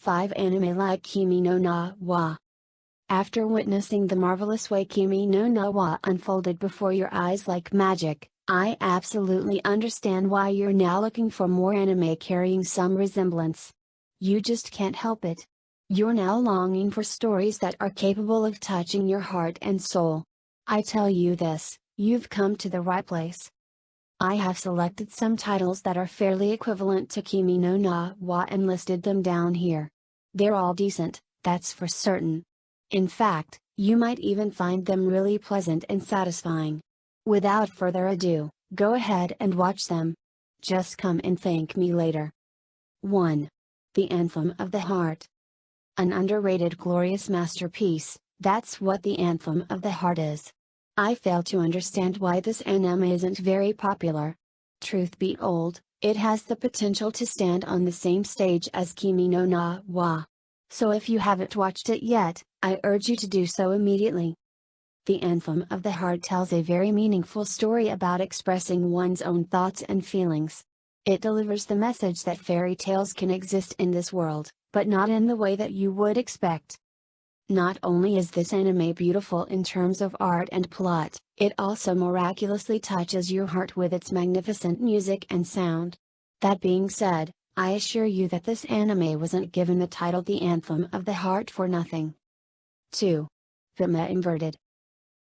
5 Anime like Kimi no Na wa. After witnessing the marvelous way Kimi no Na wa unfolded before your eyes like magic, I absolutely understand why you're now looking for more anime carrying some resemblance. You just can't help it. You're now longing for stories that are capable of touching your heart and soul. I tell you this, you've come to the right place. I have selected some titles that are fairly equivalent to Kimi no Na wa and listed them down here. They're all decent, that's for certain. In fact, you might even find them really pleasant and satisfying. Without further ado, go ahead and watch them. Just come and thank me later. 1. The Anthem of the Heart. An underrated glorious masterpiece, that's what the Anthem of the Heart is. I fail to understand why this anime isn't very popular. Truth be told, it has the potential to stand on the same stage as Kimi no Na wa. So if you haven't watched it yet, I urge you to do so immediately. The Anthem of the Heart tells a very meaningful story about expressing one's own thoughts and feelings. It delivers the message that fairy tales can exist in this world, but not in the way that you would expect. Not only is this anime beautiful in terms of art and plot, it also miraculously touches your heart with its magnificent music and sound. That being said, I assure you that this anime wasn't given the title The Anthem of the Heart for nothing. 2. Vima Inverted.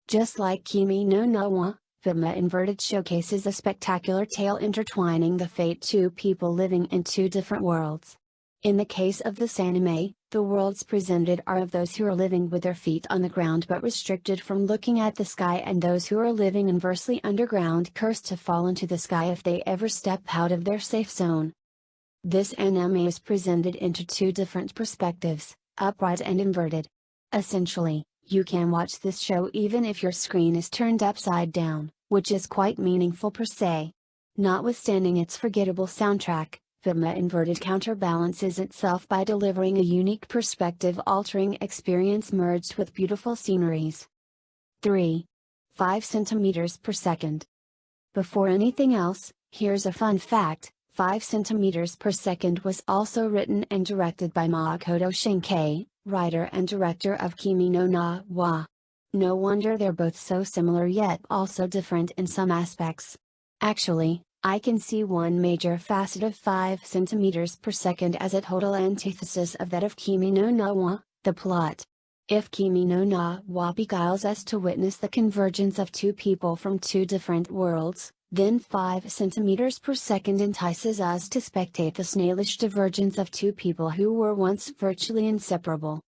Just like Kimi no Na wa, Vima Inverted showcases a spectacular tale intertwining the fate of two people living in two different worlds. In the case of this anime, the worlds presented are of those who are living with their feet on the ground but restricted from looking at the sky, and those who are living inversely underground cursed to fall into the sky if they ever step out of their safe zone. This anime is presented into two different perspectives, upright and inverted. Essentially, you can watch this show even if your screen is turned upside down, which is quite meaningful per se. Notwithstanding its forgettable soundtrack, Vima Inverted counterbalances itself by delivering a unique perspective-altering experience merged with beautiful sceneries. 3. 5 centimeters per second. Before anything else, here's a fun fact. 5 centimeters per second was also written and directed by Makoto Shinkai, writer and director of Kimi no Na wa. No wonder they're both so similar yet also different in some aspects. Actually, I can see one major facet of 5 centimeters per second as a total antithesis of that of Kimi no Na wa, the plot. If Kimi no Na wa beguiles us to witness the convergence of two people from two different worlds, then 5 centimeters per second entices us to spectate the snailish divergence of two people who were once virtually inseparable.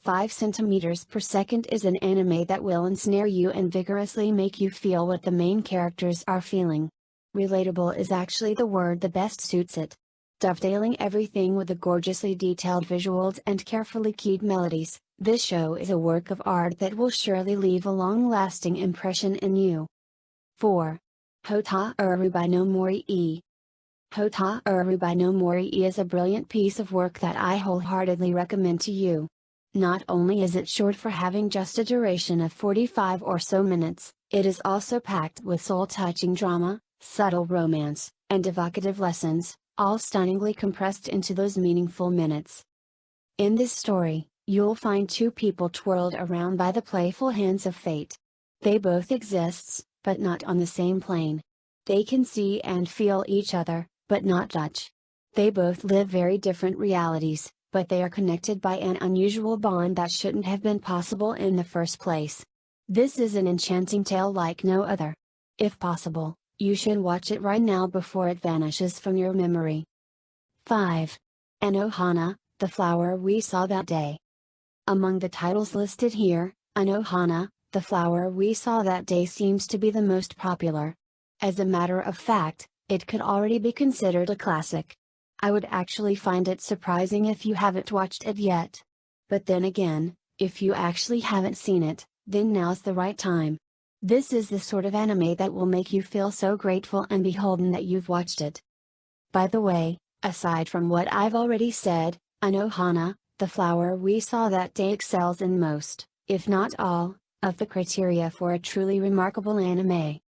5 centimeters per second is an anime that will ensnare you and vigorously make you feel what the main characters are feeling. Relatable is actually the word that best suits it. Dovetailing everything with the gorgeously detailed visuals and carefully keyed melodies, this show is a work of art that will surely leave a long-lasting impression in you. 4. Hota Urubai no Mori. Hota Urubai no Mori is a brilliant piece of work that I wholeheartedly recommend to you. Not only is it short for having just a duration of 45 or so minutes, it is also packed with soul-touching drama, subtle romance, and evocative lessons, all stunningly compressed into those meaningful minutes. In this story, you'll find two people twirled around by the playful hands of fate. They both exist, but not on the same plane. They can see and feel each other, but not touch. They both live very different realities, but they are connected by an unusual bond that shouldn't have been possible in the first place. This is an enchanting tale like no other. If possible, you should watch it right now before it vanishes from your memory. 5. Anohana, the flower we saw that day. Among the titles listed here, Anohana, the flower we saw that day seems to be the most popular. As a matter of fact, it could already be considered a classic. I would actually find it surprising if you haven't watched it yet. But then again, if you actually haven't seen it, then now's the right time. This is the sort of anime that will make you feel so grateful and beholden that you've watched it. By the way, aside from what I've already said, Anohana, the flower we saw that day excels in most, if not all, of the criteria for a truly remarkable anime.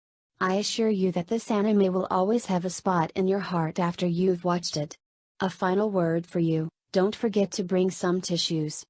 I assure you that this anime will always have a spot in your heart after you've watched it. A final word for you, Don't forget to bring some tissues.